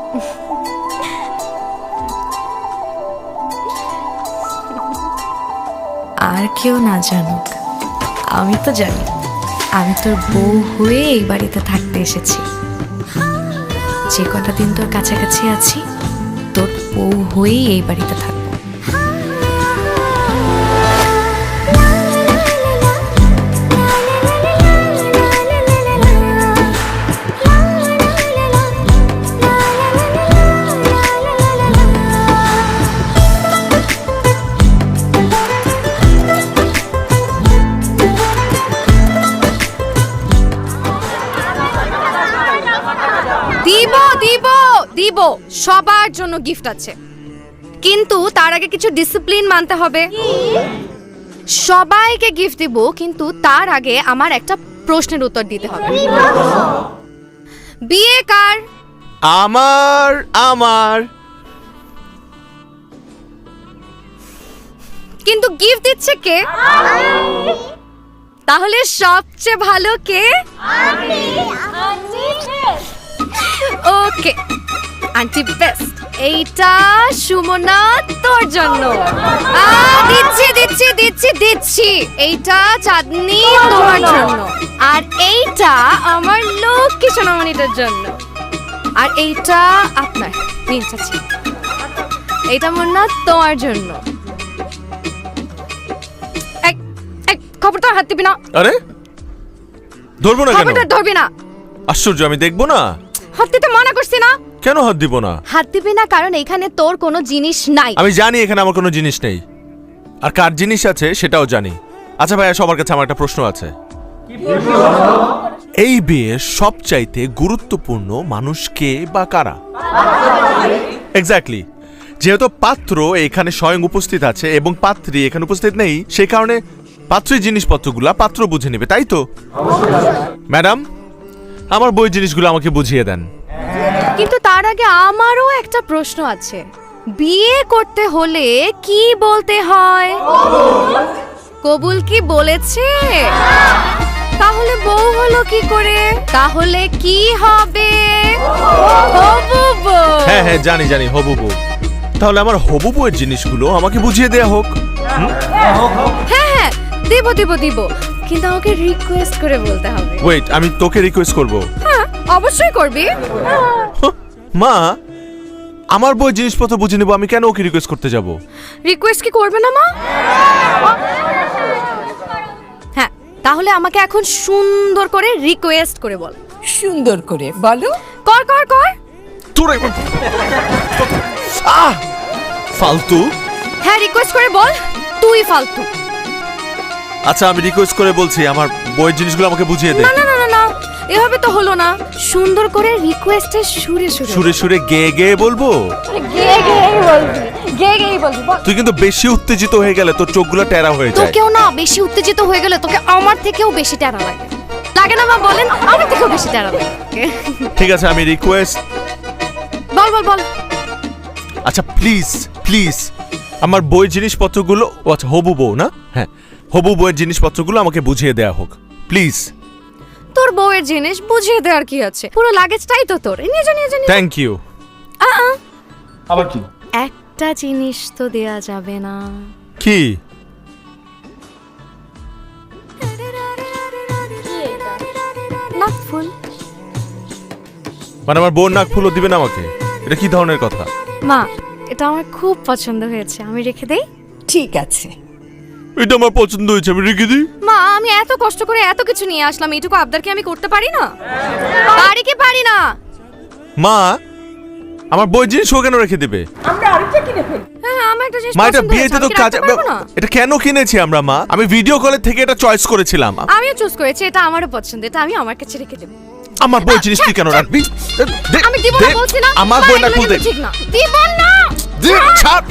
আর কেউ না জানুক, আমি তো জানি আমি তোর বউ হয়ে এই বাড়িতে থাকতে এসেছি। যে কটা দিন তোর কাছাকাছি আছি, তোর বউ হয়েই এই বাড়িতে থাকবো। দিব দিব দিব, সবার জন্য গিফট আছে, কিন্তু তার আগে কিছু ডিসিপ্লিন মানতে হবে। সবাইকে গিফট দিব, কিন্তু তার আগে আমার একটা প্রশ্নের উত্তর দিতে হবে। বিয়ে কার? আমার। আমার। কিন্তু গিফট দিচ্ছে কে? তাহলে সবচেয়ে ভালো কে? ওকে, আন্টি বেস্ট। এইটা সুমনা তোর জন্য। দিচ্ছি দিচ্ছি দিচ্ছি দিচ্ছি। এইটা চাঁদনি তোমার জন্য, আর এইটা আমার লক্ষ্মী সোনামণিটার জন্য, আর এইটা আপনার নিন চাচি। এইটা মুন্না তোমার জন্য। খবরটা হাত দিবি না। আরে ধরবো না কেন? খবরটা ধরবি না। আশ্চর্য, আমি দেখবো না। হাত দিতে মানা করছি না। কেন হাত দিব না? হাত দিবি না কারণ এখানে তোর কোনো জিনিস নাই। আমি জানি এখানে আমার কোনো জিনিস নেই, আর কার জিনিস আছে সেটাও জানি। আচ্ছা ভাইয়া, সবার কাছে আমার একটা প্রশ্ন আছে। এই বিয়ের সবচাইতে গুরুত্বপূর্ণ মানুষ কে বা কারা? এক্স্যাক্টলি। যেহেতু পাত্র এখানে স্বয়ং উপস্থিত আছে এবং পাত্রী এখানে উপস্থিত নেই, সেই কারণে পাত্রীর জিনিসপত্রগুলা পাত্র বুঝে নেবে, তাই তো? ম্যাডাম, আমার বই জিনিসগুলো আমাকে বুঝিয়ে দেন। কিন্তু তার আগে আমারও একটা প্রশ্ন আছে। বিয়ে করতে হলে কি বলতে হয়? কবুল কি বলেছে? তাহলে বউ হলো কি করে? তাহলে কি হবে? হবু বউ। হ্যাঁ হ্যাঁ, জানি জানি, হবু বউ। তাহলে আমার হবু বউয়ের জিনিসগুলো আমাকে বুঝিয়ে দেয়া হোক। হ্যাঁ হ্যাঁ, দিব দিব দিব, কিন্তু আমাকে রিকোয়েস্ট করে বলতে হবে। ওয়েট, আমি তোকে রিকোয়েস্ট করব? হ্যাঁ, অবশ্যই করবি। মা, আমার বই জিনিসপত্র বুঝে নেব, আমি কেন ওকে রিকোয়েস্ট করতে যাব? রিকোয়েস্ট কি করবে না মা? হ্যাঁ, তাহলে আমাকে এখন সুন্দর করে রিকোয়েস্ট করে বল। সুন্দর করে বলো। কর কর কর। তোর ফালতু। হ্যাঁ, রিকোয়েস্ট করে বল, তুই ফালতু। আচ্ছা, আমি রিকোয়েস্ট করে বলছি, আমার বইয়ের জিনিসগুলো আমাকে বুঝিয়ে দে। না না না না না, এভাবে তো হলো না। সুন্দর করে রিকোয়েস্টের সুরে সুরে সুরে সুরে গেয়ে গেয়ে বলবো? গেয়ে গেয়ে বলবি, গেয়ে গেয়ে বলবি। তুই কিন্তু বেশি উত্তেজিত হয়ে গেলে তোর চোখগুলো টেরা হয়ে যায়। তোকেও না, বেশি উত্তেজিত হয়ে গেলে তোকে আমার থেকেও বেশি টেরা লাগে। লাগে না মা, বলেন? আমার থেকেও বেশি টেরা লাগে। ঠিক আছে, আমি রিকোয়েস্ট। বল বল বল। আচ্ছা প্লিজ প্লিজ, আমার বইয়ের জিনিসপত্রগুলো, আচ্ছা হবু বউ না, হ্যাঁ হবু বউয়ের জিনিসপত্রগুলো আমাকে বুঝিয়ে দেয়া হোক প্লিজ। তোর বউয়ের জিনিস বুঝিয়ে দেওয়ার কি আছে? পুরো লাগেজটাই তো তোর। নিয়ে যা নিয়ে যা। Thank you. আবার কি? একটা জিনিস তো দেয়া যাবে না। কি? নাকফুল। মানে আমার বোন নাক ফুলও দিবে না আমাকে? এটা কি ধরনের কথা? মা, এটা আমার খুব পছন্দ হয়েছে, আমি রেখে দেই? ঠিক আছে। এটা আমার পছন্দ হয়েছে, আমি রেখে দিই। মা, আমি এত কষ্ট করে এত কিছু নিয়ে আসলাম, এইটুকু আবদার কি আমি করতে পারি না? পারি কি পারি না? মা, আমার বইয়ের জিনিস ও কেন রেখে দেবে? আমরা আরেকটা কিনে ফেলি। হ্যাঁ, আমার একটা জিনিস মা, এটা পছন্দ বিয়েতে হয়েছে, তো আমি কি কাজ, রাখতে পারবো না? এটা কেন কিনেছি আমরা মা? আমি ভিডিও কলের থেকে এটা চয়েস করেছিলাম। আমিও চুজ করেছি, এটা আমারও পছন্দ, এটা আমি আমার কাছে রেখে দেব। আমার বইয়ের জিনিস তুই কেন রাখবি? আমি দিব না বলছি না। আমার মা, বইয়ের নাক এগুলো ফুল দে। কিন্তু ঠিক না। দিব না। দে, ছাড়।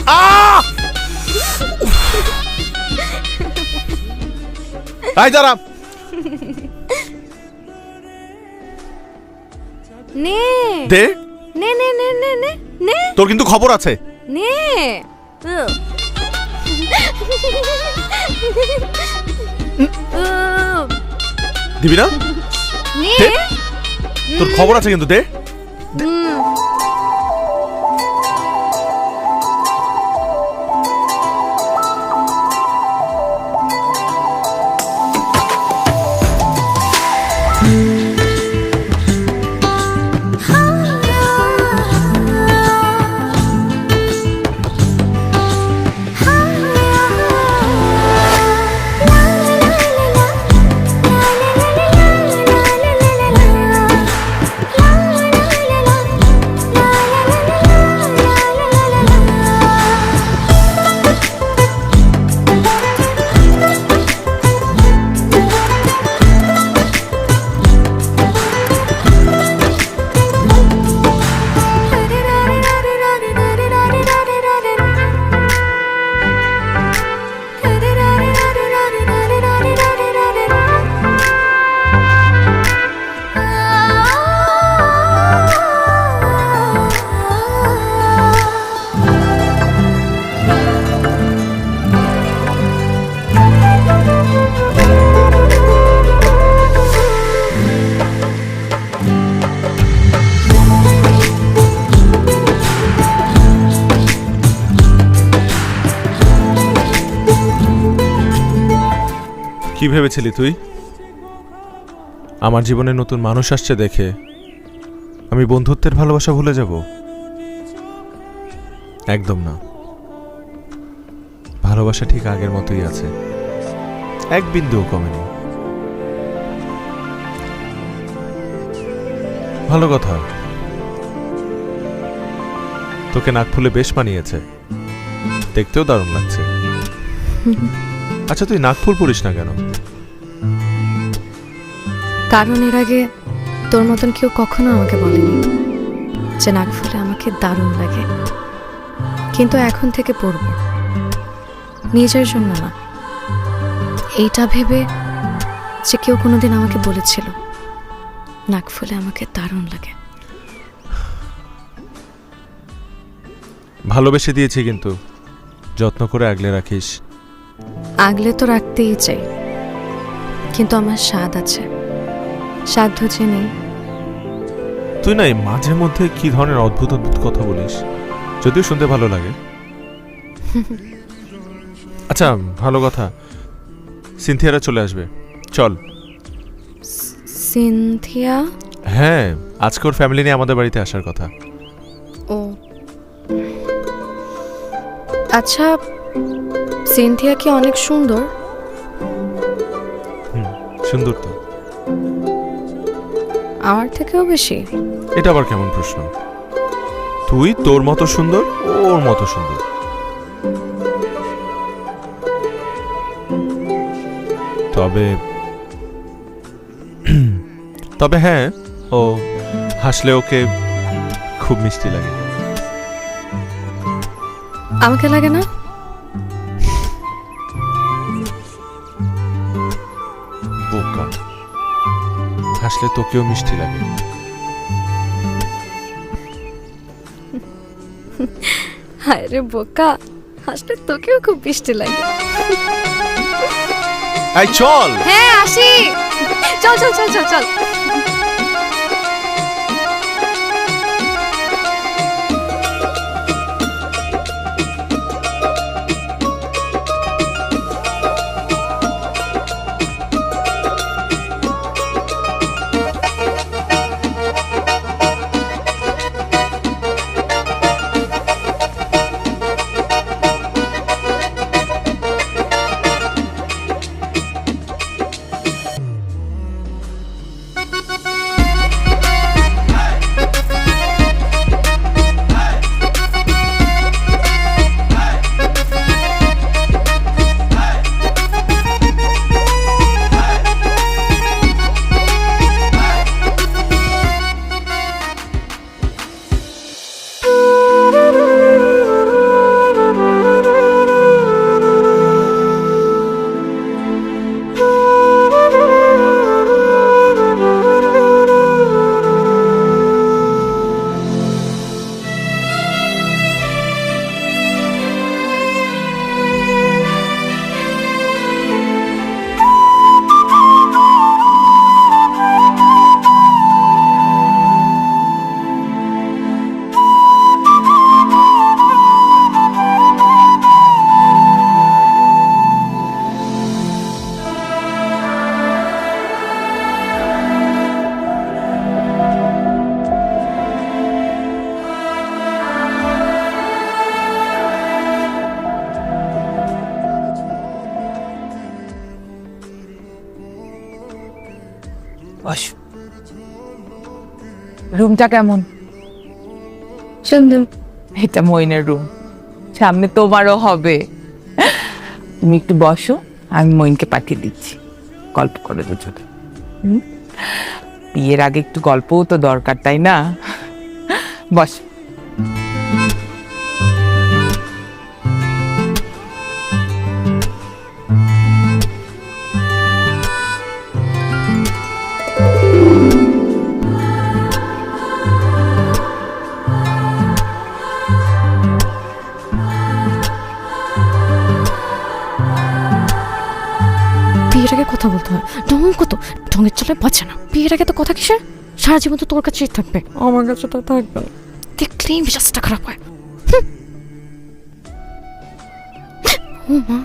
আয় দাঁড়া। নে দে। নে নে নে নে নে নে তোর কিন্তু খবর আছে। নে। দিবি না? নে। দে। তোর খবর আছে কিন্তু, দে। কি ভেবেছিলি তুই আমার জীবনে নতুন মানুষ আসছে দেখে আমি বন্ধুত্বের ভালোবাসা ভুলে যাব? একদম না। ভালোবাসা ঠিক আগের মতোই আছে, এক বিন্দুও কমেনি। ভালো কথা, তোকে নাক ফুলে বেশ মানিয়েছে, দেখতেও দারুণ লাগছে। আচ্ছা, তুই নাক ফুল পরিস না কেন? কারণ এর আগে তোর মতন কেউ কখনো আমাকে বলেনি যে নাক ফুলে আমাকে দারুণ লাগে, কিন্তু এখন থেকে পরব, নিজের জন্য না, এইটা ভেবে যে কেউ কোনোদিন আমাকে বলেছিল নাক ফুলে আমাকে দারুণ লাগে। ভালোবেসে দিয়েছি, কিন্তু যত্ন করে আগলে রাখিস। আগলে তো রাখতেই চাই, কিন্তু আমার স্বাদ আছে, সাধ্য যে নেই। তুই না মাঝে মধ্যে কি ধরনের অদ্ভুত অদ্ভুত কথা বলিস, যদিও শুনতে ভালো লাগে। আচ্ছা, ভালো কথা, সিনথিয়ারা চলে আসবে, চল। সিনথিয়া? হ্যাঁ, আজকে ওর ফ্যামিলি নিয়ে আমাদের বাড়িতে আসার কথা। ও আচ্ছা, সিনথিয়া কি অনেক সুন্দর? সুন্দর তো, আমার থেকেও বেশি। এটা আবার কেমন প্রশ্ন? তুই তোর মতো সুন্দর, ওর মতো সুন্দর। তবে তবে হ্যাঁ, ও হাসলে ওকে খুব মিষ্টি লাগে। আমাকে লাগে না? বোকা, হাসলে তোকেও মিষ্টি লাগে। হায় রে বোকা, হাসলে তোকেও খুব মিষ্টি লাগে। এই চল। হ্যাঁ আসি, চল চল চল চল চল। রুমটা কেমন? সুন্দর। এটা মইনের রুম, সামনে তোমারও হবে। তুমি একটু বসো, আমি মইনকে পাঠিয়ে দিচ্ছি, গল্প করে দুজনে। বিয়ের আগে একটু গল্পও তো দরকার, তাই না? বস। বিয়ের আগে কথা বলতে হয়, ঢং কত, ঢঙের চলে বাঁচে না। বিয়ের আগে তো কথা কিসের, সারা জীবন তো তোর কাছেই থাকবে, আমার কাছে তো থাকবে না। দেখলেই মেজাজটা খারাপ হয়। ও মা,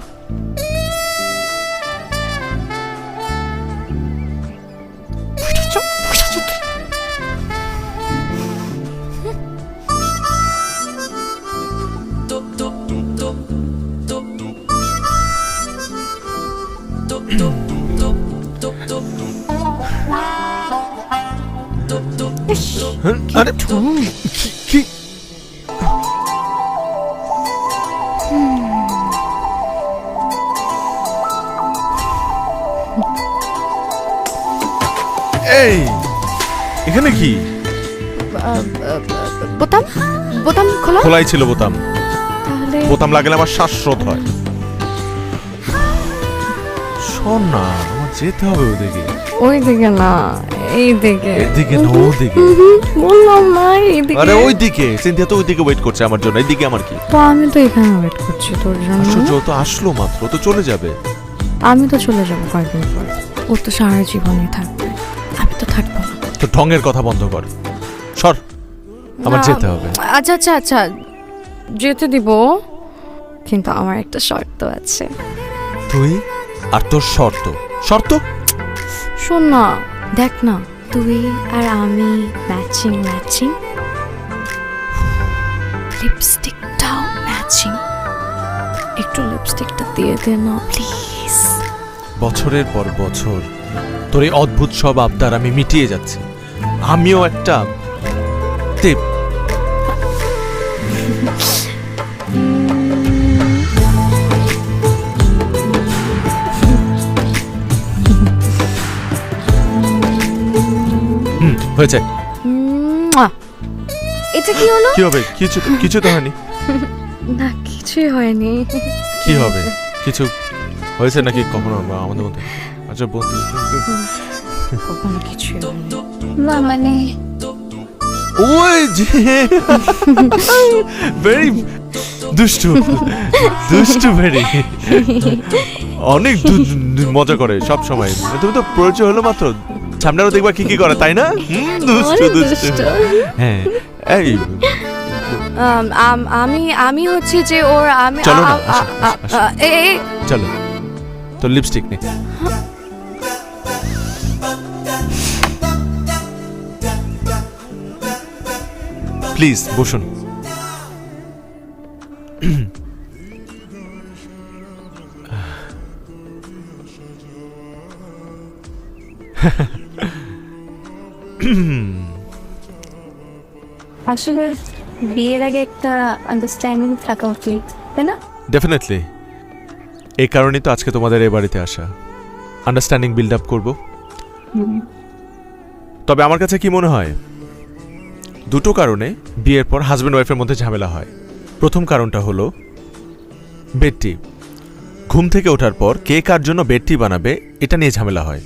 হ্যাঁ? আরে কি এই এখানে কি বোতাম বোতাম খোলা খোলাই ছিল বোতাম তাহলে বোতাম লাগলে আমার শ্বাসরোধ হয় শোন না আমার যেতে হবে ওদিকে ওই দিকে না এই দিকে এদিকে না ওদিকে বললাম না এইদিকে আরে ওইদিকে সিনথিয়া তো ওইদিকে ওয়েট করছে আমার জন্য এদিকে আমার কি তো আমি তো এখানে ওয়েট করছি তোর জন্য আশ্চর্য ও তো আসলো মাত্র ও তো চলে যাবে আমি তো চলে যাবো কয়েকদিন পর ও তো সারা জীবনই থাকবে আমি তো থাকবো না তো ঢঙের কথা বন্ধ কর সর আমার না, যেতে হবে আচ্ছা আচ্ছা আচ্ছা যেতে দিব কিন্তু আমার একটা শর্ত আছে তুই আর তোর শর্ত শর্ত শোন না দেখ না তুই আর আমি ম্যাচিং ম্যাচিং লিপস্টিকটাও ম্যাচিং একটু লিপস্টিকটা দিয়ে দে না প্লিজ বছরের পর বছর তোর এই অদ্ভুত সব আবদার আমি মিটিয়ে যাচ্ছি আমিও একটা টিপ হয়েছে এটা কি হলো কি হবে কিছু কিছু তো হয়নি না কিছুই হয়নি কি হবে কিছু হয়েছে নাকি কখনো আমাদের মধ্যে আচ্ছা বন্ধু কখনো কিছুই হয়নি না মানে ওই যে ভেরি দুষ্টু দুষ্টু ভেরি অনেক মজা করে সব সময় তুমি তো পরিচয় হলো মাত্র সামনে আরো দেখবা কি কি করে তাই না দুষ্টু দুষ্টু হ্যাঁ এই আমি হচ্ছে যে ওর আমি চলো না, আসো, আসো, আসো। এই চলো তোর লিপস্টিক নে প্লিজ বসুন আসলে বিয়ের আগে একটা আন্ডারস্ট্যান্ডিং থাকা উচিত তাই না ডেফিনেটলি এই কারণেই তো আজকে তোমাদের এই বাড়িতে আসা আন্ডারস্ট্যান্ডিং বিল্ড আপ করব তবে আমার কাছে কি মনে হয় দুটো কারণে বিয়ের পর হাজব্যান্ড ওয়াইফের মধ্যে ঝামেলা হয় প্রথম কারণটা হলো বেডটি ঘুম থেকে ওঠার পর কে কার জন্য বেডটি বানাবে এটা নিয়ে ঝামেলা হয়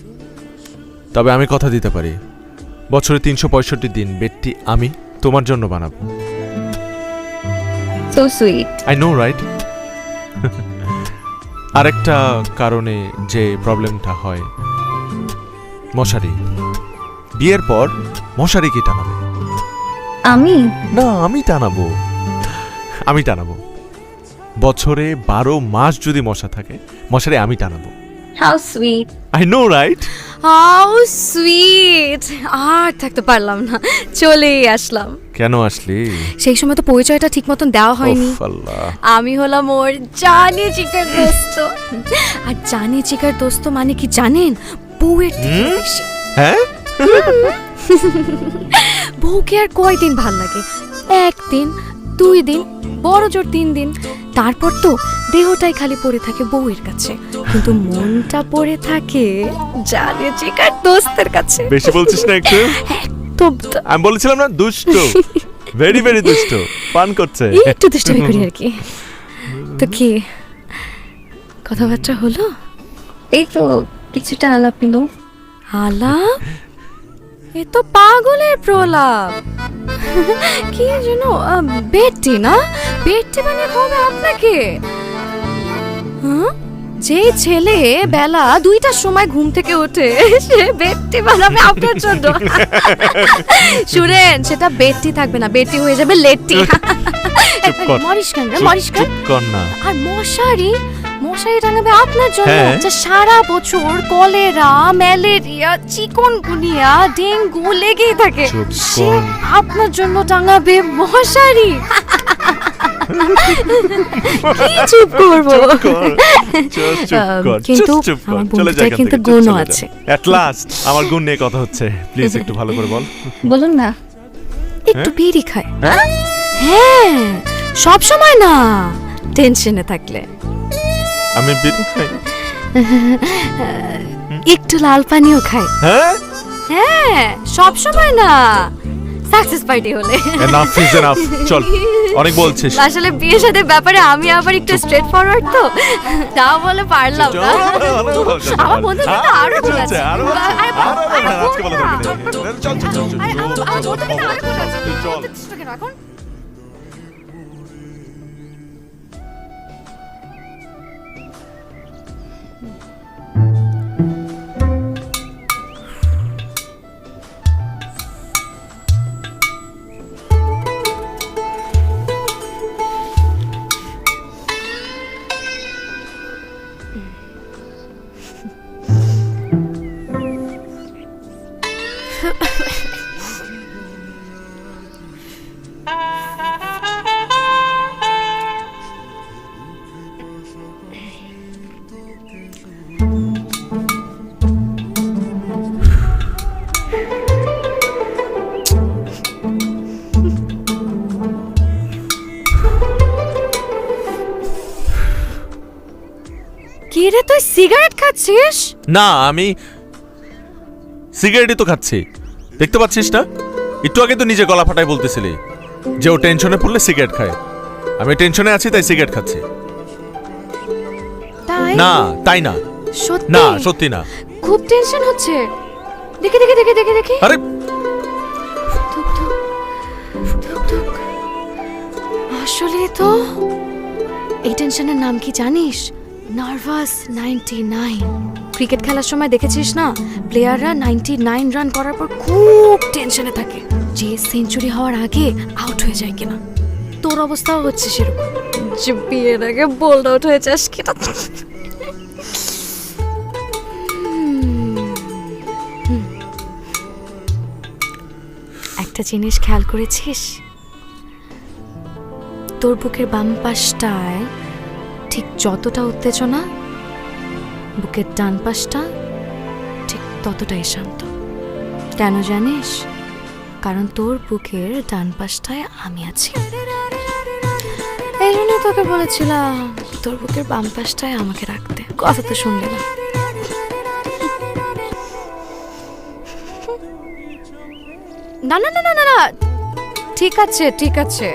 তবে আমি কথা দিতে পারি বছরে 365 দিন বেডটি আমি তোমার জন্য বানাবো so sweet I know right আরেকটা কারণে যে প্রবলেমটা হয় মশারি বিয়ের পর মশারি কি টানাবে আমি না আমি টানাবো বছরে 12 মাস যদি মশা থাকে মশারি আমি টানাবো how sweet I know right how sweet আর থাকতে পারলাম না চলেই আসলাম কেন আসলি সেই সময় তো পরিচয়টা ঠিক মতন দেওয়া হয়নি উফ, আল্লাহ আমি হলাম ওর জানি চিকার দোস্ত আর জানি চিকার দোস্ত মানে কি জানেন বউয়ের থেকে বেশি হ্যাঁ বউকে আর কয়দিন ভাল লাগে একদিন 2 দিন বড় জোর 3 দিন তারপর তো দেহটাই খালি পড়ে থাকে বউয়ের কাছে কিন্তু মনটা পড়ে থাকে জানে চিকার দোস্তের কাছে বেশি বলছিস না একটু তো আমি বলেছিলাম না দুষ্ট ভেরি ভেরি দুষ্ট পান করছে একটু দুষ্টামি করি আর কি তো কি কথাবার্তা হলো এই তো কিছুটা আলাপ নিল আলাপ এ তো পাগলের প্রলাপ কি যেন বেডটি না বেডটি বানিয়ে খাওয়াবে আপনাকে হ্যাঁ? যে ছেলে বেলা 2টার সময় ঘুম থেকে ওঠে সে বেডটি বানাবে আপনার জন্য শুনেন সেটা বেডটি থাকবে না বেডটি হয়ে যাবে লেটটি চুপ কর। মরিস কেন রে মরিস কেন চুপ কর না আর মশারি মশারি টাঙাবে আপনার জন্য হ্যাঁ। যা সারা বছর কলেরা ম্যালেরিয়া চিকনগুনিয়া ডেঙ্গু লেগেই থাকে চুপ সে কর। আপনার জন্য টাঙাবে মশারি কি চুপ করবো কিন্তু আমার বন্ধুটার কিন্তু গুণও আছে এট লাস্ট আমার গুণ নিয়ে কথা হচ্ছে প্লিজ একটু ভালো করে বল বলুন না একটু বিড়ি খায়। হ্যাঁ? হ্যাঁ, সব সময় না, টেনশনে থাকলে। আমি বিড়ি খাই? একটু লাল পানিও খায়। হ্যাঁ? হ্যাঁ, সব সময় না, সাকসেস পার্টি হলে। এনাফ ইজ এনাফ, চল, অনেক বলছিস। আসলে বিয়ের সাথে ব্যাপারে আমি আবার একটু স্ট্রেট ফরওয়ার্ড তো, তা বলে পারলাম না। আমার বন্ধু কিন্তু আরো ভুল আছে। আরো আরে বাবা, আরে আজকে বলা বল না। দরকার নেই। চল চল চল চল আরে আমার বন্ধু কিন্তু আরো ভুল আছে। চল। তোকে রাখুন। কি রে, তুই সিগারেট খাচ্ছিস? না, আমি সিগারেটই তো খাচ্ছি, দেখতে পাচ্ছিস না? একটু আগে তো নিজে গলা ফাটাই বলতেছিলি যে ও টেনশনে পড়লে সিগারেট খায়। আমি টেনশনে আছি তাই সিগারেট খাচ্ছি। তাই না, তাই না। সত্যি না, সত্যি না। খুব টেনশন হচ্ছে। দেখি দেখি দেখি দেখি দেখি। আরে ধুক, ধুক, ধুক, ধুক। আসলে তো এই টেনশনের নাম কি জানিস? নার্ভাস 99। ক্রিকেট খেলার সময় দেখেছিস না, প্লেয়াররা 99 রান করার পর খুব টেনশনে থাকে যে সেঞ্চুরি হওয়ার আগে আউট হয়ে যায় কিনা। তোর অবস্থাও হচ্ছে সেরকম, যে বিয়ের আগে বোল্ড আউট হয়ে যাস কিনা। একটা জিনিস খেয়াল করেছিস? তোর বুকের বাম পাশটায় ঠিক যতটা উত্তেজনা, বুকের ডান পাশটা ঠিক ততটাই শান্ত। কেন জানিস? কারণ তোর বুকের ডান পাশটায় আমি আছি। এই জন্য তোকে বলেছিলাম তোর বুকের বাম পাশটায় আমাকে রাখতে। কথা তো শুনলি না। না না না না না না, ঠিক আছে ঠিক আছে।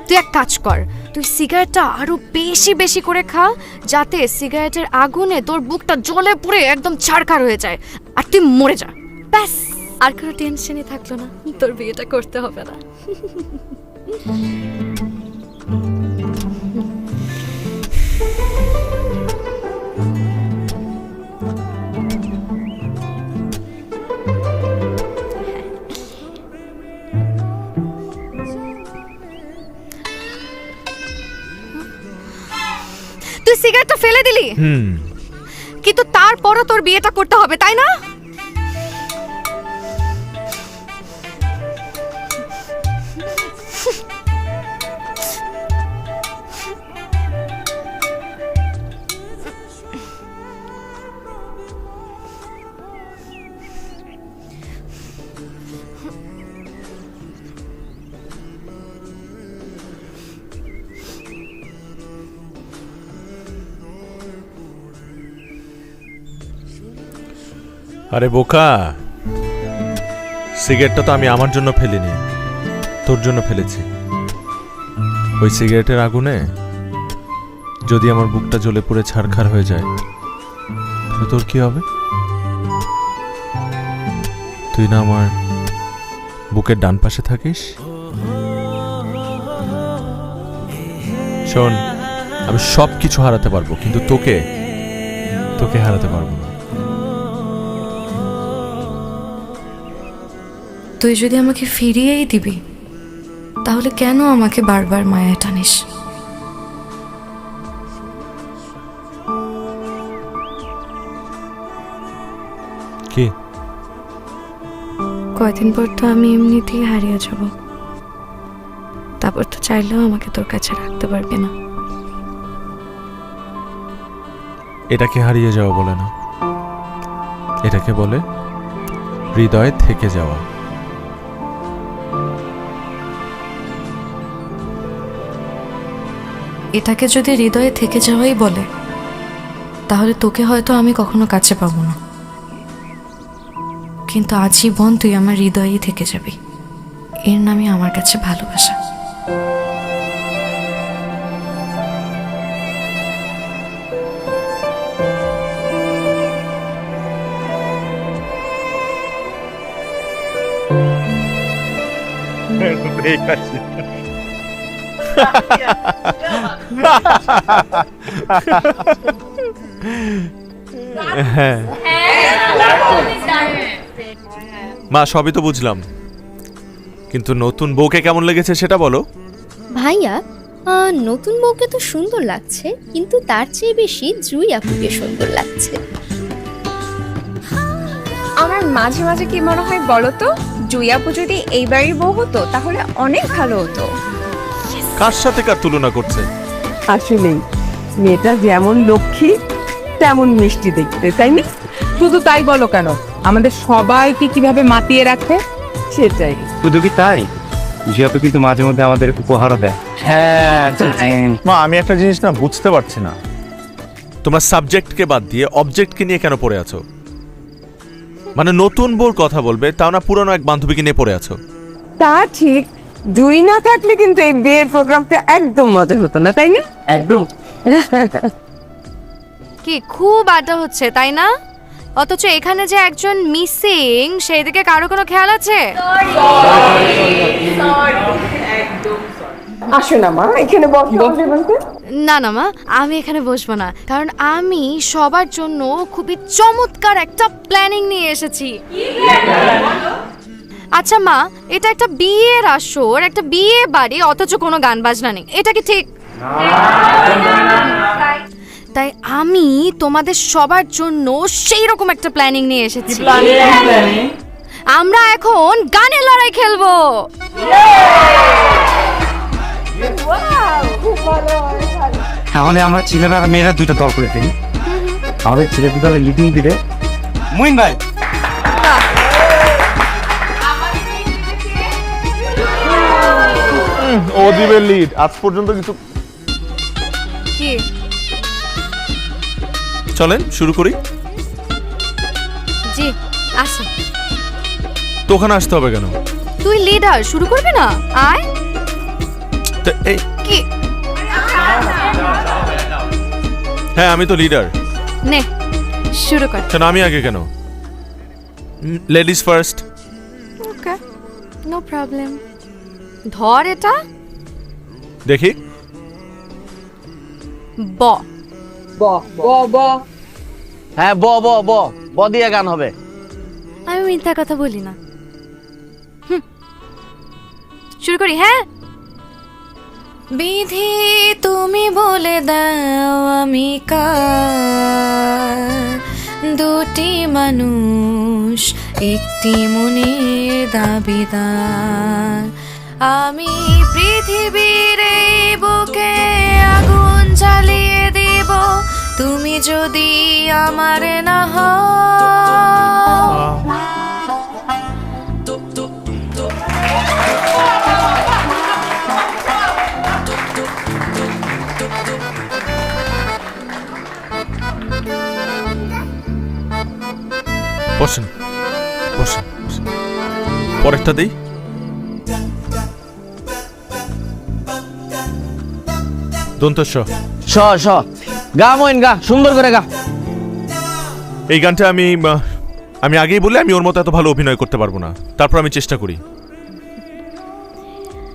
তুই এক কাজ কর, তুই সিগারেটটা আরো বেশি বেশি করে খা, যাতে সিগারেটের আগুনে তোর বুকটা জ্বলে পুড়ে একদম ছারখার হয়ে যায় আর তুই মরে যা। ব্যাস, আর কোনো টেনশনই থাকলো না, তোর বিয়েটা করতে হবে না। তুই সিগারেটটা ফেলে দিলি, কিন্তু তারপরও তোর বিয়েটা করতে হবে, তাই না? আরে বোকা, সিগারেটটা তো আমি আমার জন্য ফেলিনি, তোর জন্য ফেলেছি। ওই সিগারেটের আগুনে যদি আমার বুকটা জ্বলে পুড়ে ছারখার হয়ে যায়, তাহলে তোর কি হবে? তুই না আমার বুকের ডান পাশে থাকিস। শোন, আমি সব কিছু হারাতে পারবো, কিন্তু তোকে তোকে হারাতে পারবো না। তুই যদি আমাকে ফিরিয়েই দিবি, তাহলে কেন আমাকে বারবার মায়ায় টানিস? কি? কয়দিন পর তো আমি এমনিতেই হারিয়ে যাব, তারপর তো চাইলেও আমাকে তোর কাছে রাখতে পারবি না। এটাকে হারিয়ে যাওয়া বলে না, এটাকে বলে হৃদয়ে থেকে যাওয়া। এটাকে যদি হৃদয়ে থেকে যাওয়াই বলে, তাহলে তোকে হয়তো আমি কখনো কাছে পাবো না, কিন্তু আজীবন তুই আমার হৃদয়েই থেকে যাবি। এর নামই আমার কাছে ভালোবাসা। হ্যাঁ মা, সবই তো বুঝলাম, কিন্তু নতুন বউকে কেমন লেগেছে সেটা বলো। ভাইয়া, নতুন বউকে তো সুন্দর লাগছে, কিন্তু তার চেয়ে বেশি জুই আপুকে সুন্দর লাগছে। আমার মাঝে মাঝে কি মনে হয় বলো তো, জুই আপু যদি এই বাড়ির বউ হতো তাহলে অনেক ভালো হতো। কার সাথে কার তুলনা করছে? আসলেই মেয়েটা যেমন লক্ষ্মী তেমন মিষ্টি দেখতে, তাই না? শুধু তাই বলো কেন, আমাদের সবাইকে কিভাবে মাতিয়ে রাখে সেটাই। শুধু কি তাই, জিয়াপু কিন্তু মাঝে মধ্যে আমাদের উপহারও দেয়। মা, আমি একটা জিনিস না বুঝতে পারছি না, তোমরা সাবজেক্টকে বাদ দিয়ে অবজেক্টকে নিয়ে কেন পড়ে আছো? মানে নতুন বউর কথা বলবে, তাও না পুরনো এক বান্ধবীকে নিয়ে পড়ে আছো। তা ঠিক, জুই না থাকলে কিন্তু এই বিয়ের প্রোগ্রামটা একদম মজা হতো না, তাই না? একদম। কি খুব আড্ডা হচ্ছে তাই না? অথচ এখানে যে একজন মিসিং, সেই দিকে কারো কোনো খেয়াল আছে? আসো না মা, এখানে বসো। না না মা, আমি এখানে বসবো না, কারণ আমি সবার জন্য খুবই চমৎকার একটা প্ল্যানিং নিয়ে এসেছি। আচ্ছা মা, এটা একটা বিয়ের আসর, একটা বিয়ে বাড়ি, অথচ কোনো গান বাজনা নেই, এটা কি ঠিক? তাই আমি তোমাদের সবার জন্য সেই রকম একটা প্ল্যানিং নিয়ে এসেছি। আমরা এখন গানের লড়াই খেলবো। তাহলে আমরা ছেলেরা আর মেয়েরা দুইটা দল করে ফেলি। আমাদের ছেলে দলে লিডিং দিলে মুইন ভাই। ও দিবে লিড। আজ পর্যন্ত কিছু। কি চলেন শুরু করি। জি আসো। তো ওখানে আসতে হবে কেন? তুই লিডার, শুরু করবি না? আয়। এই কি? হ্যাঁ আমি তো লিডার। নে শুরু কর। কেন আমি আগে কেন? Ladies first. Okay, no problem. ধর এটা। দেখি। ব ব ব ব। হ্যাঁ ব ব ব ব দিয়ে গান হবে। আমি মিথ্যা কথা বলি না। শুরু করি। হ্যাঁ। বিধি তুমি বলে দাও আমি কার, দুটি মানুষ একটি মনের দাবিদার। আমি পৃথিবীর এই বুকে আগুন জ্বালিয়ে দেব, তুমি যদি আমার না হও। বসেন বসেন বসেন। পরেরটা দেই। দন্তস্ব। স স গা মইন গা, সুন্দর করে গা। এই গানটা আমি আগেই বলে আমি ওর মতো এত ভালো অভিনয় করতে পারবো না, তারপর আমি চেষ্টা করি।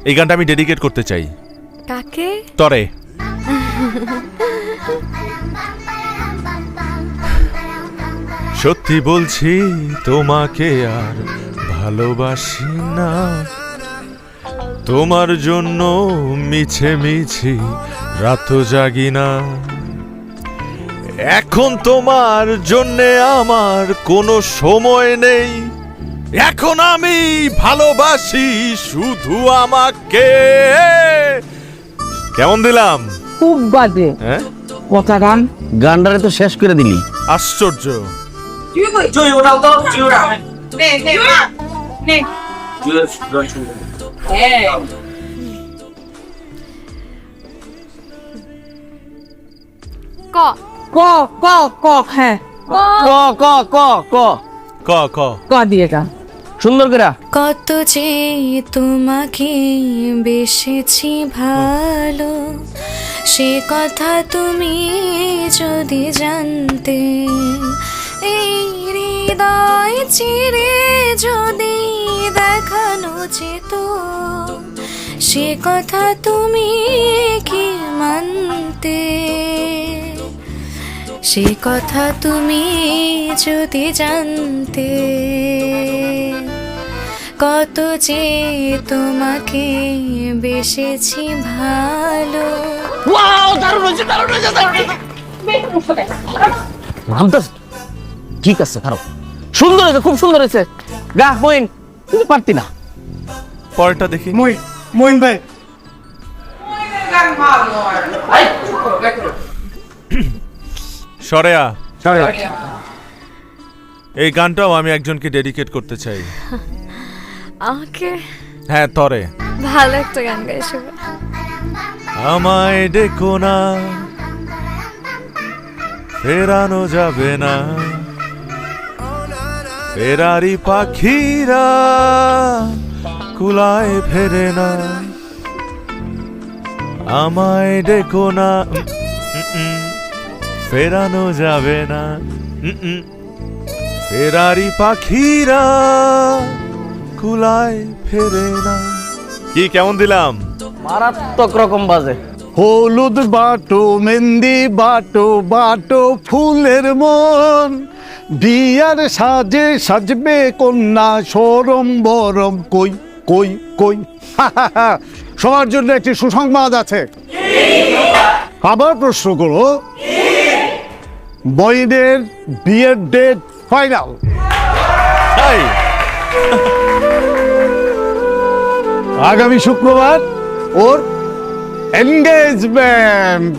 এই গানটা আমি ডেডিকেট করতে চাই। কাকে? তরে। সত্যি বলছি তোমাকে আর ভালোবাসি না, তোমার জন্য মিছে মিছি রাত জাগি না। এখন তোমার জন্যে আমার কোনো সময় নেই, এখন আমি ভালোবাসি শুধু আমাকে। কেমন দিলাম? খুব বাজে। হ্যাঁ কথা গান। গানটারে তো শেষ করে দিলি। আশ্চর্য। ক ক ক ক হ্যাঁ ক ক ক ক ক ক ক দিয়ে গান। সুন্দর করে কত যে তোমাকে বেসেছি ভালো, সে কথা তুমি যদি জানতে, এই হৃদয় চিরে যদি দেখানো যেত, সে কথা তুমি কি মানতে, সে কথা তুমি যদি জানতে, কত যে তোমাকে বেসেছি ভালো। ওয়াও দারুণ হয়েছে দারুণ হয়েছে দারুণ হয়েছে নামতাস ঠিক আছে খারাপ সুন্দর হয়েছে খুব সুন্দর হয়েছে গা মইন তুমি পারতি না পরেরটা দেখি। মইন ভাই সরেয়া, সরি এই গানটাও আমি একজনকে ডেডিকেট করতে চাই। আমাকে হ্যাঁ তরে। ভালো একটা গান গাইছো। আমায় ডেকো না, ফেরানো যাবে না, ফেরারি পাখিরা কুলায় ফেরে না। আমায় ডেকো না, ফেরানো যাবে না, ফেরারি পাখিরা কুলায় ফেরে না। কি কেমন দিলাম? মারাত্মক রকম বাজে। হলুদ বাটো মেহেন্দি বাটো বাটো ফুলের মন, বিয়ার সাজে সাজবে কন্যা সরম বরম কই কই কই। সবার জন্য একটি সুসংবাদ আছে। আবার প্রশ্ন করো, বইনের বিয়ের ডেট ফাইনাল। তাই আগামী শুক্রবার ওর এনগেজমেন্ট।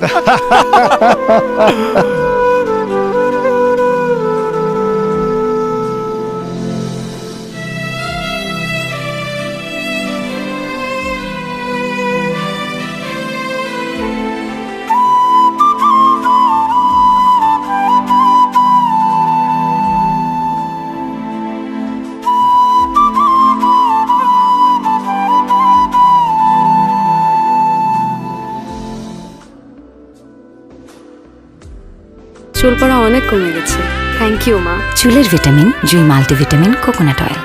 চুল পড়া অনেক কমে গেছে, থ্যাংক ইউ মা। চুলের ভিটামিন জুই মাল্টিভিটামিন কোকোনাট অয়েল।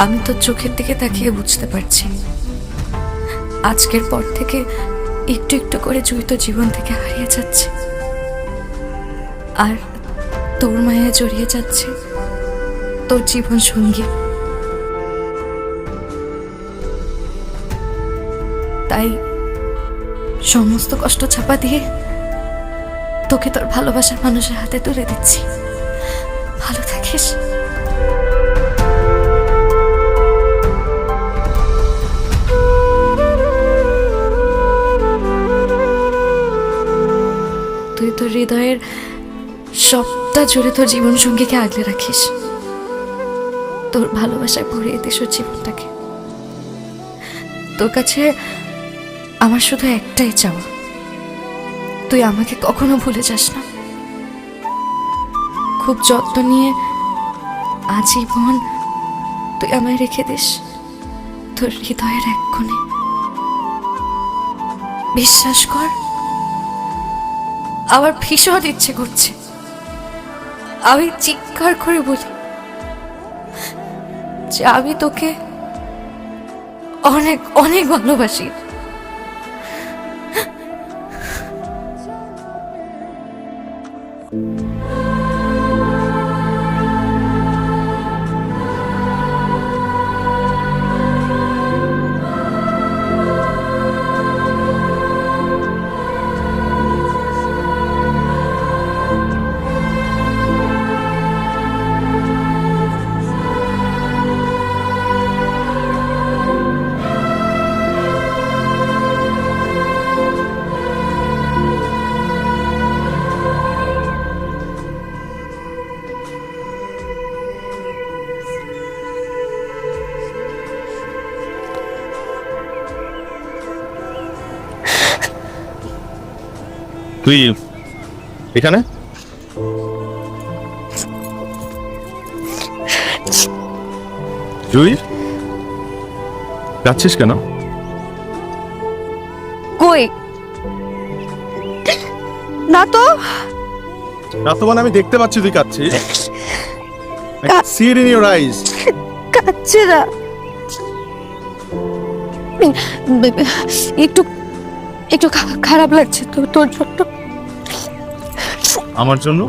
আমি তো চোখের দিকে তাকিয়ে বুঝতে পারছি, আজকের পর থেকে একটু একটু করে জুই তো জীবন থেকে হারিয়ে যাচ্ছে, আর তোর মায়া জড়িয়ে যাচ্ছে তোর জীবন সঙ্গী। তাই সমস্ত কষ্ট চাপা দিয়ে তোকে তোর ভালোবাসার মানুষের হাতে তুলে দিচ্ছি। ভালো থাকিস। তুই তোর হৃদয়ের সবটা জুড়ে তোর জীবন সঙ্গীকে আগলে রাখিস, তোর ভালোবাসায় ভরিয়ে দিস ওর জীবনটাকে। তোর কাছে আমার শুধু একটাই চাওয়া, তুই আমাকে কখনো ভুলে যাস না। খুব যত্ন নিয়ে আজীবন তুই আমায় রেখে দিস তোর হৃদয়ের এক কোণে। বিশ্বাস কর, আমার ভীষণ ইচ্ছে করছে আমি চিৎকার করে বলি যে আমি তোকে অনেক অনেক ভালোবাসি। তুই এখানে? জুই, যাচ্ছিস কেন? কই না তো, না তো মানে আমি দেখতে পাচ্ছি তুই কাঁদছিস। See it in your eyes. কাচ্ছে না, একটু একটু খারাপ লাগছে তো তোর জন্য। আমার জন্য?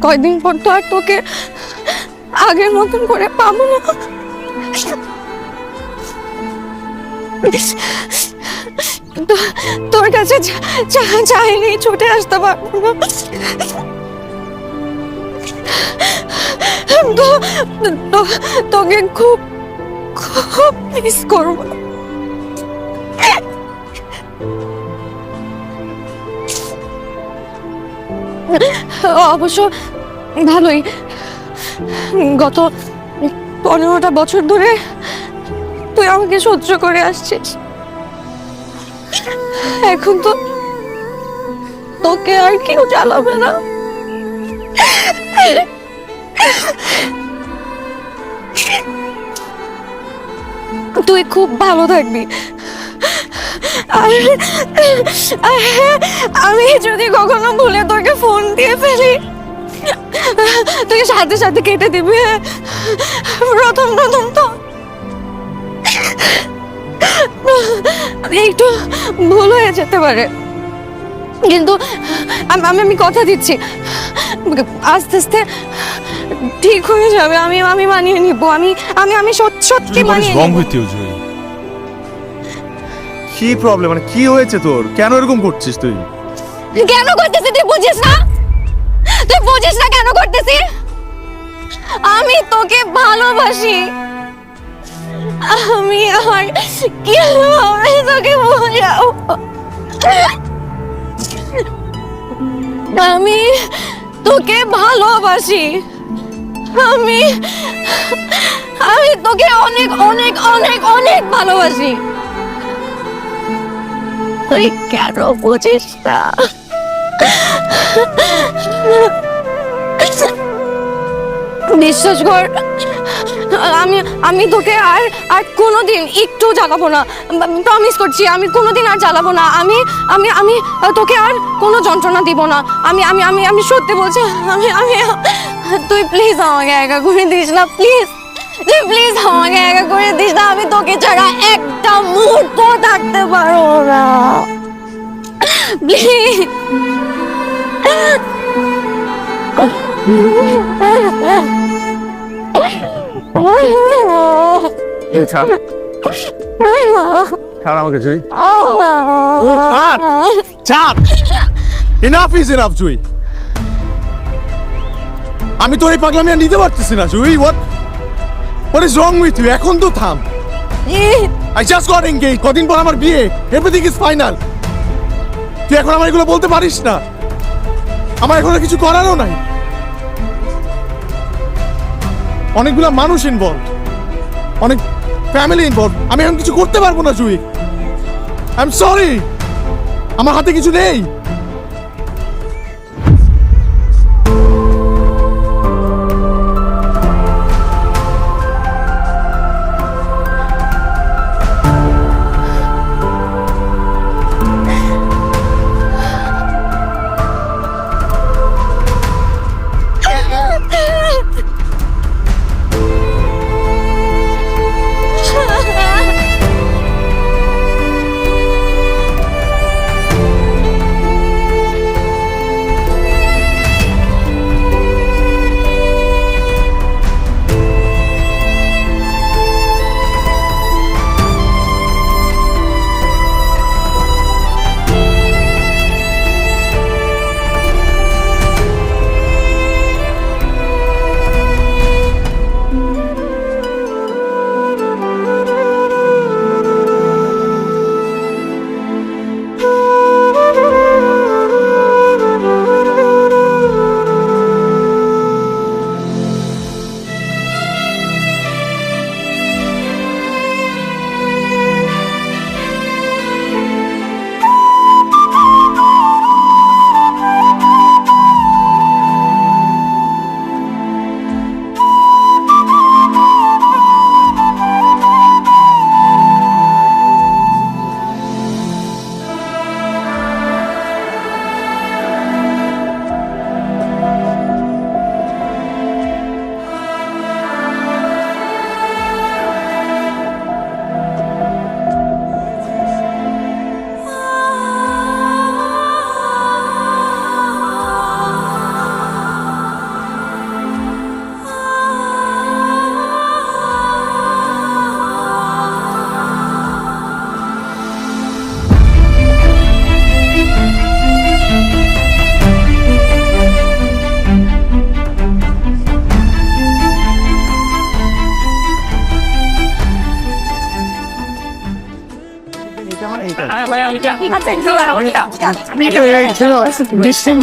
কয়দিন পর তো আর তোকে আগের মতন করে পাবো না। তোর কাছে চাইলে ছুটে আসতে পারবো না। তোকে খুব খুব মিস করবো। অবশ্য ভালোই, গত 15টা বছর ধরে তুই আমাকে সহ্য করে আসছিস, এখন তো তোকে আর কেউ জ্বালাবে না। তুই খুব ভালো থাকবি। আমি যদি কখনো ভুলে তোকে ফোন দিয়ে ফেলি, তুই সাথে সাথে কেটে দিবি। প্রথম তো একটু ভুল হয়ে যেতে পারে, কিন্তু আমি কথা দিচ্ছি আস্তে আস্তে ঠিক হয়ে যাবে। আমি মানিয়ে নিব। আমি সত্যি মানিয়ে নিব। কি প্রবলেম, মানে কি হয়েছে তোর? কেন এরকম করছিস তুই? কেন করতেছিস তুই বুঝিস না? তুই বুঝিস না কেন করতেছিস? আমি তোকে ভালোবাসি। আমি আর কিভাবে তোকে বোঝাবো? আমি তোকে ভালোবাসি। আমি তোকে অনেক অনেক অনেক অনেক ভালোবাসি। তুই কেন বুঝিস না? বিশ্বাস কর, আমি তোকে আর কোনোদিন একটু জ্বালাবো না। প্রমিস করছি, আমি কোনোদিন আর জ্বালাবো না। আমি তোকে আর কোনো যন্ত্রণা দিব না। আমি সত্যি বলছি। তুই প্লিজ আমাকে একা করে দিস না, প্লিজ। তুই প্লিজ আমাকে একা করে দিস না। আমি তোকে ছাড়া একটা মুহূর্ত থাকতে পারবো না, প্লিজ। ছাড় আমাকে জুই। ছাড়। Enough is enough, জুই। আমি তোর এই পাগলামি আর নিতে পারতেছি না, জুই। What is wrong with you? এখন তো থাম। I just got engaged. কদিন পর আমার বিয়ে। Everything is final. তুই এখন আমার এগুলো বলতে পারিস না। আমার এখন আর কিছু করারও নাই। অনেকগুলো মানুষ ইনভলভ, অনেক ফ্যামিলি ইনভলভ। আমি এখন কিছু করতে পারবো না, জুই। আই এম সরি, আমার হাতে কিছু নেই।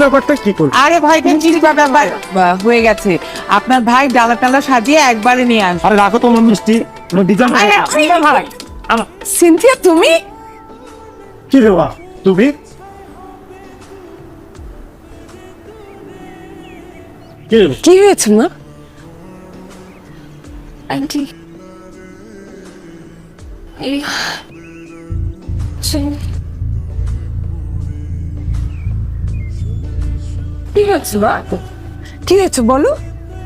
ব্যাপারটা কি করবো? আরে ভাই চিন্তার ব্যাপার হয়ে গেছে। আপনার ভাই ডালা টালা সাজিয়ে একবারে নিয়ে আসবে। আরে রাখো তোমার মিষ্টি, সিনথিয়া তুমি কি রে বাবা তুমি? কি হয়েছে মা? আন্টি কি হয়েছে মা? কি হয়েছে বলো,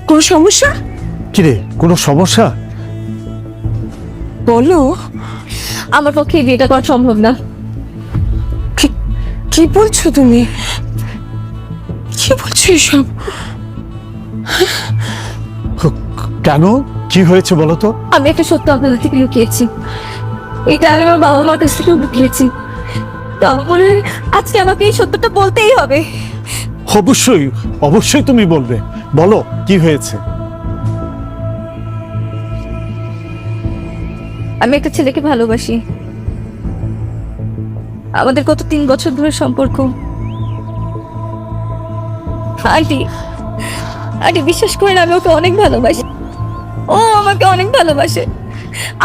কোনো সমস্যা? কি রে, কোনো সমস্যা? বলো। আমার পক্ষে এই বিয়েটা করা সম্ভব না। কি বলছো তুমি? কি বলছো এসব? কেন, কি হয়েছে বলো তো? আমি একটা সত্য আপনাদের থেকে লুকিয়েছি। এটা আমি আমার বাবা মার কাছ থেকেও লুকিয়েছি। তারপরে আজকে আমাকে এই সত্যটা বলতেই হবে। অবশ্যই অবশ্যই তুমি বলবে, বলো কি হয়েছে? আমি একটা ছেলেকে ভালোবাসি। আমাদের গত 3 বছর ধরে সম্পর্ক। আন্টি আন্টি বিশ্বাস করেন, আমি ওকে অনেক ভালোবাসি, ও আমাকে অনেক ভালোবাসে।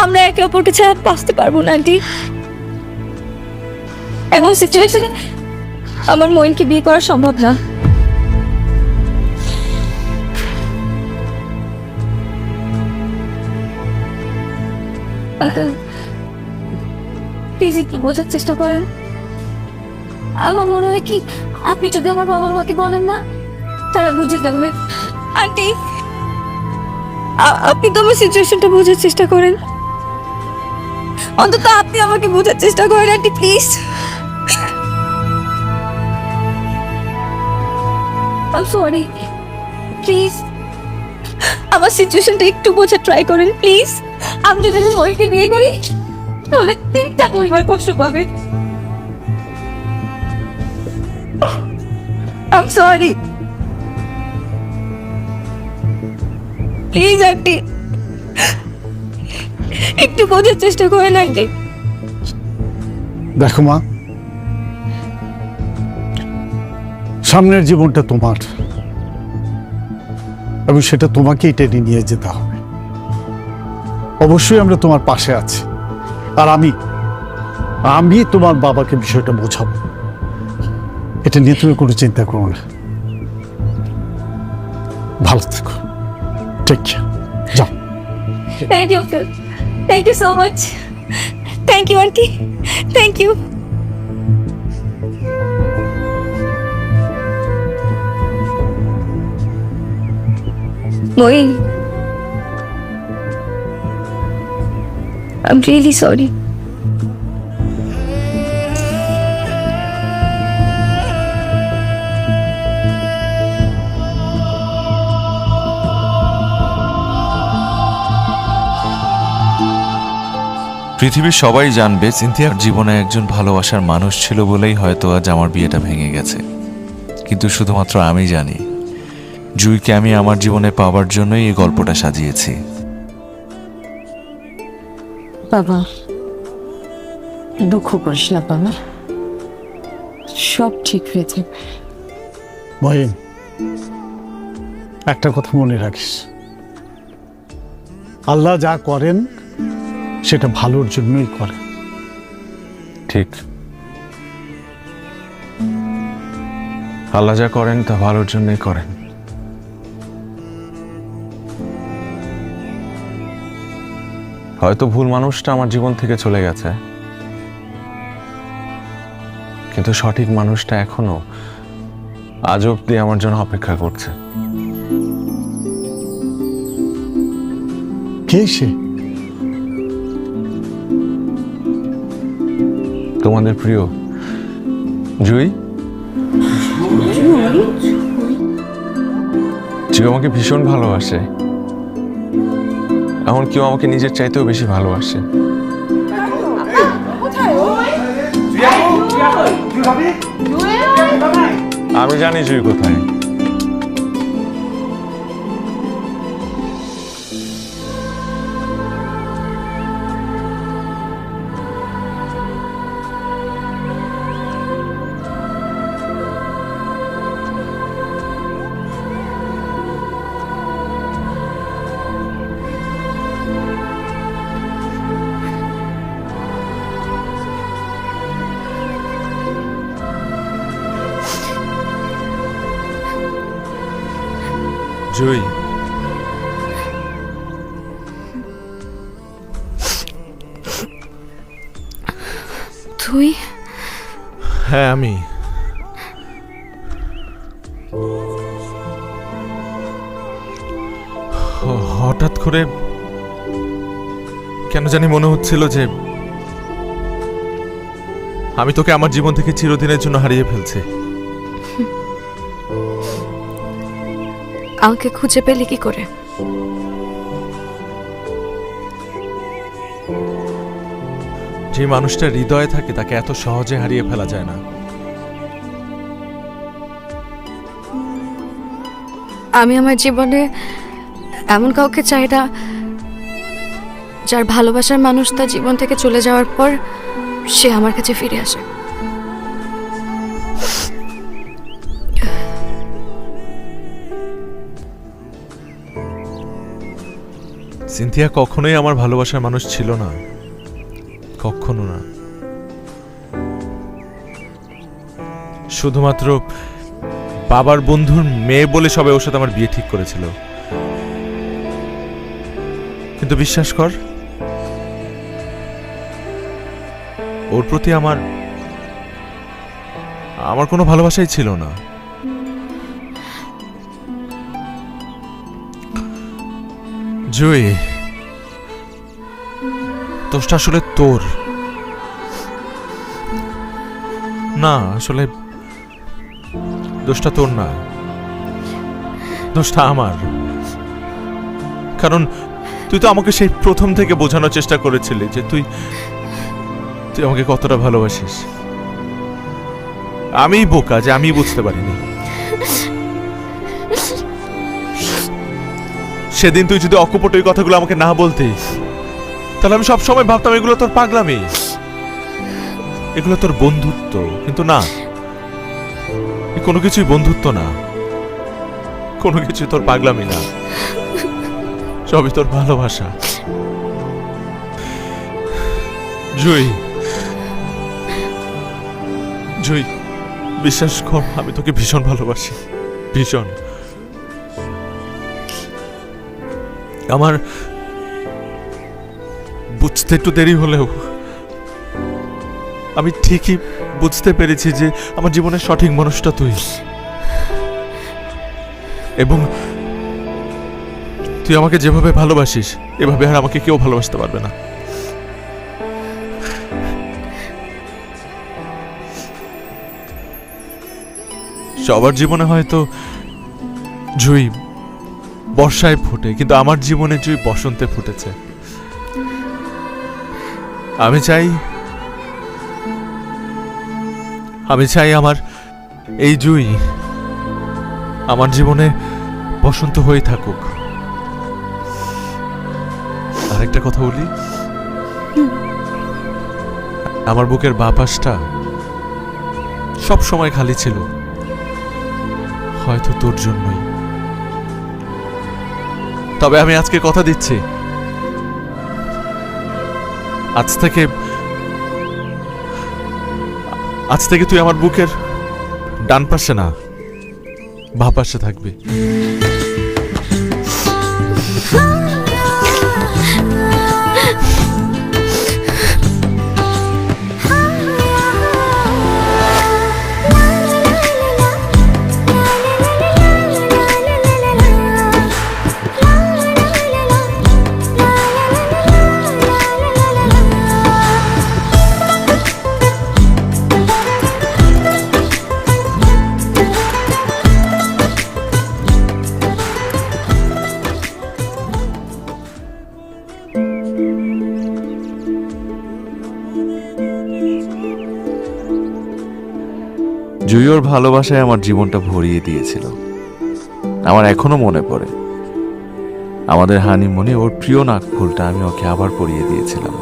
আমরা একে অপরকে ছাড়া বাঁচতে পারবো না আন্টি। এমন সিচুয়েশনে আমার মইনকে বিয়ে করা সম্ভব না। প্লিজ একটু বোঝার চেষ্টা করেন। আমার মনে হয় কি আপনি যদি আমার বাবা মাকে বলেন না, তারা বুঝে যাবে। আন্টি আপনি তো আমার সিচুয়েশনটা বোঝার চেষ্টা করেন, অন্তত আপনি আমাকে বোঝার চেষ্টা করেন aunty please. I sorry, please আমার সিচুয়েশনটা একটু বোঝার ট্রাই করেন প্লিজ। আমি যদি মইকে বিয়ে করি তাহলে 3টা পরিবার কষ্ট পাবে। I'm sorry. প্লিজ আন্টি একটু বোঝার চেষ্টা করেন আন্টি। দেখো মা, সামনের জীবনটা তোমার এবং সেটা তোমাকেই টেনে নিয়ে যেতে হবে। অবশ্যই আমরা তোমার পাশে আছি, আর আমি তোমার বাবাকে বিষয়টা বোঝাবো। এটা নিয়ে তুমি কোনো চিন্তা করো না। ভালো থেকো, টেক কেয়ার, যাও। Thank you, Phil. Thank you so much. Thank you, auntie. Thank you. Moin, I'm really sorry. পৃথিবীর সবাই জানবে সিনথিয়ার জীবনে একজন ভালোবাসার মানুষ ছিল বলেই হয়তো আজ আমার বিয়েটা ভেঙে গেছে। কিন্তু শুধুমাত্র আমি জানি, জুইকে আমি আমার জীবনে পাওয়ার জন্যই এই গল্পটা সাজিয়েছি। বাবা দুঃখ করিস না বাবা, সব ঠিক হয়ে যাবে। মহিন, একটা কথা মনে রাখিস, আল্লাহ যা করেন সেটা ভালোর জন্যই করেন। ঠিক, আল্লাহ যা করেন তা ভালোর জন্যই করেন। হয়তো ভুল মানুষটা আমার জীবন থেকে চলে গেছে, কিন্তু সঠিক মানুষটা এখনো আজ অব্দি আমার জন্য অপেক্ষা করছে। কে সে? তোমাদের প্রিয় জুই। জুই আমাকে ভীষণ ভালোবাসে, এমন কেউ আমাকে নিজের চাইতেও বেশি ভালোবাসে। আমি জানি জুই কোথায়। জুই, তুই? হ্যাঁ আমি। হঠাৎ করে কেন জানি মনে হচ্ছিল যে আমি তোকে আমার জীবন থেকে চিরদিনের জন্য হারিয়ে ফেলছি। আমাকে খুঁজে পেলি কি করে? যে মানুষটা হৃদয়ে থাকে তাকে এত সহজে হারিয়ে ফেলা যায় না। আমি আমার জীবনে এমন কাউকে চাই না যার ভালোবাসার মানুষ তার জীবন থেকে চলে যাওয়ার পর সে আমার কাছে ফিরে আসে। সিনথিয়া কখনোই আমার ভালোবাসার মানুষ ছিল না, কখনো না। শুধুমাত্র বাবার বন্ধুর মেয়ে বলে সবাই ওর সাথে আমার বিয়ে ঠিক করেছিল। কিন্তু বিশ্বাস কর, ওর প্রতি আমার কোনো ভালোবাসাই ছিল না। জুই, দোষটা আসলে তোর না, আসলে দোষটা তোর না, দোষটা আমার। কারণ তুই তো আমাকে সেই প্রথম থেকে বোঝানোর চেষ্টা করেছিলি যে তুই আমাকে কতটা ভালোবাসিস। আমিই বোকা যে আমি বুঝতে পারিনি। সেদিন তুই যদি অকপট এই কথাগুলো আমাকে না বলতিস তাহলে আমি সবসময় ভাবতাম এগুলো তোর পাগলামি, এগুলো তোর বন্ধুত্ব। কিন্তু না, কোনো কিছুই বন্ধুত্ব না, কোনো কিছুই তোর পাগলামি না, সবই তোর ভালোবাসা। জুই, জুই, বিশ্বাস কর আমি তোকে ভীষণ ভালোবাসি, ভীষণ। আমার বুঝতে একটু দেরি হলেও আমি ঠিকই বুঝতে পেরেছি যে আমার জীবনের সঠিক মানুষটা তুই, এবং তুই আমাকে যেভাবে ভালোবাসিস এভাবে আর আমাকে কেউ ভালোবাসতে পারবে না। সবার জীবনে হয়তো জুই বর্ষায় ফোটে, কিন্তু আমার জীবনে জুই বসন্তে ফুটেছে। আমি চাই আমার এই জুই আমার জীবনে বসন্ত হয়ে থাকুক। আরেকটা কথা বলি, আমার বুকের বাঁ পাশটা সব সময় খালি ছিল, হয়তো তোর জন্যই। তবে আমি আজকে কথা দিচ্ছি, আজ থেকে তুই আমার বুকের ডান পাশে না, বাঁ পাশে থাকবি। জুই ওর ভালোবাসায় আমার জীবনটা ভরিয়ে দিয়েছিল। আমার এখনো মনে পড়ে আমাদের হানিমুনে ওর প্রিয় নাকফুলটা আমি ওকে আবার পরিয়ে দিয়েছিলাম।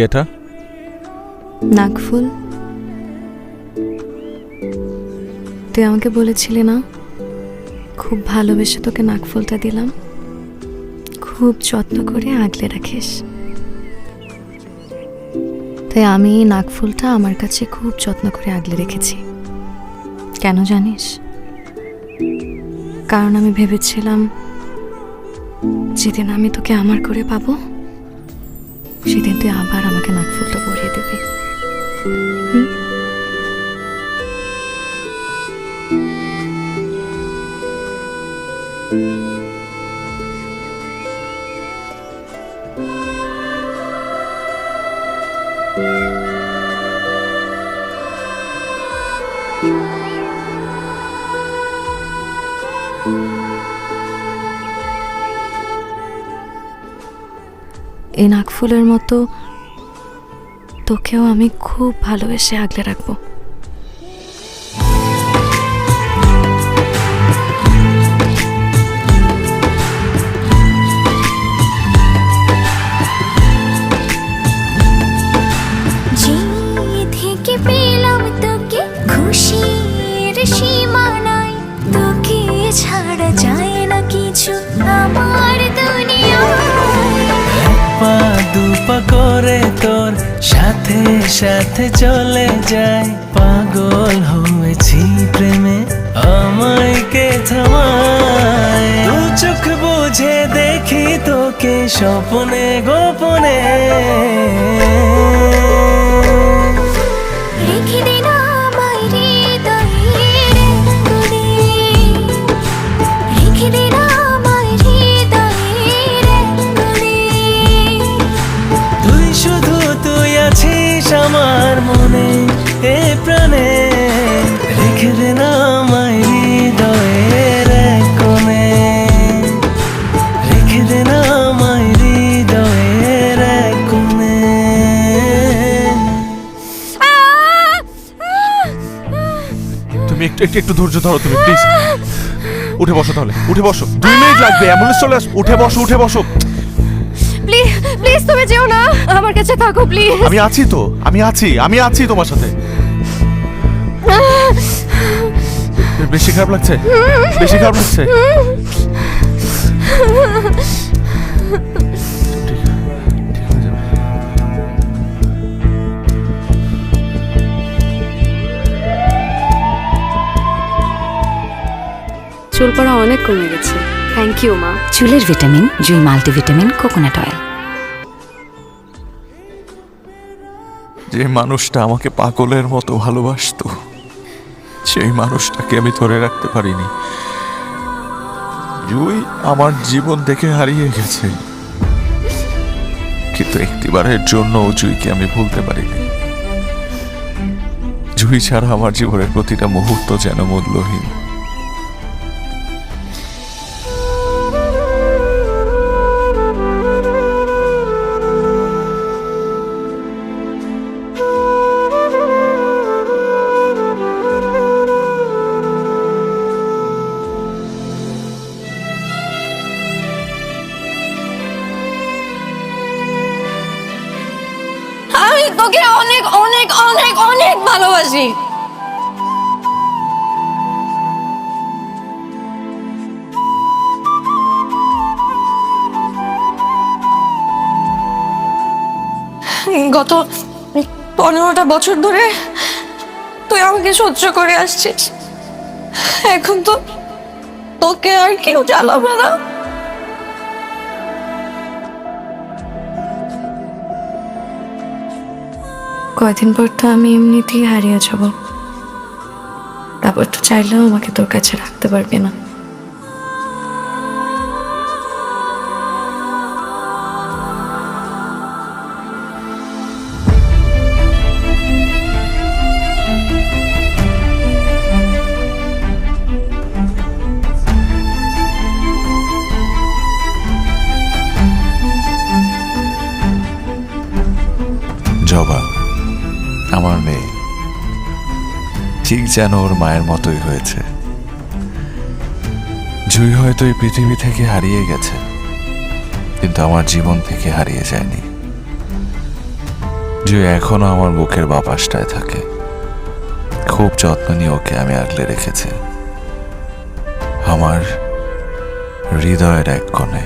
এটা? নাকফুল। তুই আমাকে বলেছিলি না, খুব ভালোবেসে তোকে নাকফুলটা দিলাম, খুব যত্ন করে আগলে রাখিস। তাই আমি এই নাকফুলটা আমার কাছে খুব যত্ন করে আগলে রেখেছি। কেন জানিস? কারণ আমি ভেবেছিলাম যেদিন আমি তোকে আমার করে পাবো সেদিন তুই আবার আমাকে নাকফুলটা পরিয়ে দিবি। এই নাকফুলের মতো তোকেও আমি খুব ভালোবেসে আগলে রাখবো। থেকে পেলাম তোকে, খুশির সীমানায়, তোকে ছাড়া যায় না কিছু আমার দুনিয়ায়। পা দুপা করে তোর সাথে সাথে চলে যায়, পাগল হয়েছি প্রেমে আমায় কে থামায়। দু চোখ বুঝে দেখি তোকে স্বপ্নে গোপনে, রেখে দে না আমায় হৃদয়ের কোণে, রেখে দে না আমায় হৃদয়ের কোণে। তুই শুধু তুই আছিস আমার মনে এ প্রাণে, রেখে দে না আমায় হৃদয়ের কোণে, রেখে দে না আমায় হৃদয়ের কোণে। তুমি একটু একটু একটু ধৈর্য ধরো তুমি, প্লিজ। উঠে বসো তাহলে, উঠে বসো। 2 মিনিট লাগবে, অ্যাম্বুলেন্স চলে আস। উঠে বসো, উঠে বসো। প্লিজ প্লিজ তুমি যেও না, আমার কাছে থাকো প্লিজ। আমি আছি তো, আমি আছি তোমার সাথে। বেশি খারাপ লাগছে? বেশি খারাপ লাগছে? চুল পড়া অনেক কমে গেছে, থ্যাংক ইউ মা। চুলের ভিটামিন জুই মাল্টিভিটামিন কোকোনাট অয়েল। যে মানুষটা আমাকে পাগলের মতো ভালোবাসতো, সেই মানুষটাকে আমি ধরে রাখতে পারিনি। জুই আমার জীবন থেকে হারিয়ে গেছে, কিন্তু একটিবারের জন্য জুইকে আমি ভুলতে পারিনি। জুই ছাড়া আমার জীবনের প্রতিটা মুহূর্ত যেন মূল্যহীন। আমি তোকে অনেক অনেক অনেক অনেক ভালোবাসি। গত 15টা বছর ধরে তুই আমাকে সহ্য করে আসছিস, এখন তো তোকে আর কেউ জ্বালাবে না। কয়দিন পর তো আমি এমনিতেই হারিয়ে যাব, তারপর তো চাইলেও আমাকে তোর কাছে রাখতে পারবি না। জবা আমার মেয়ে, ঠিক যেন ওর মায়ের মতোই হয়েছে। জুই হয়তো এই পৃথিবী থেকে হারিয়ে গেছে, কিন্তু আমার জীবন থেকে হারিয়ে যায়নি। জুই এখনো আমার বুকের বাপাসটায় থাকে। খুব যত্ন নিয়ে ওকে আমি আগলে রেখেছি আমার হৃদয়ের এক কোণে।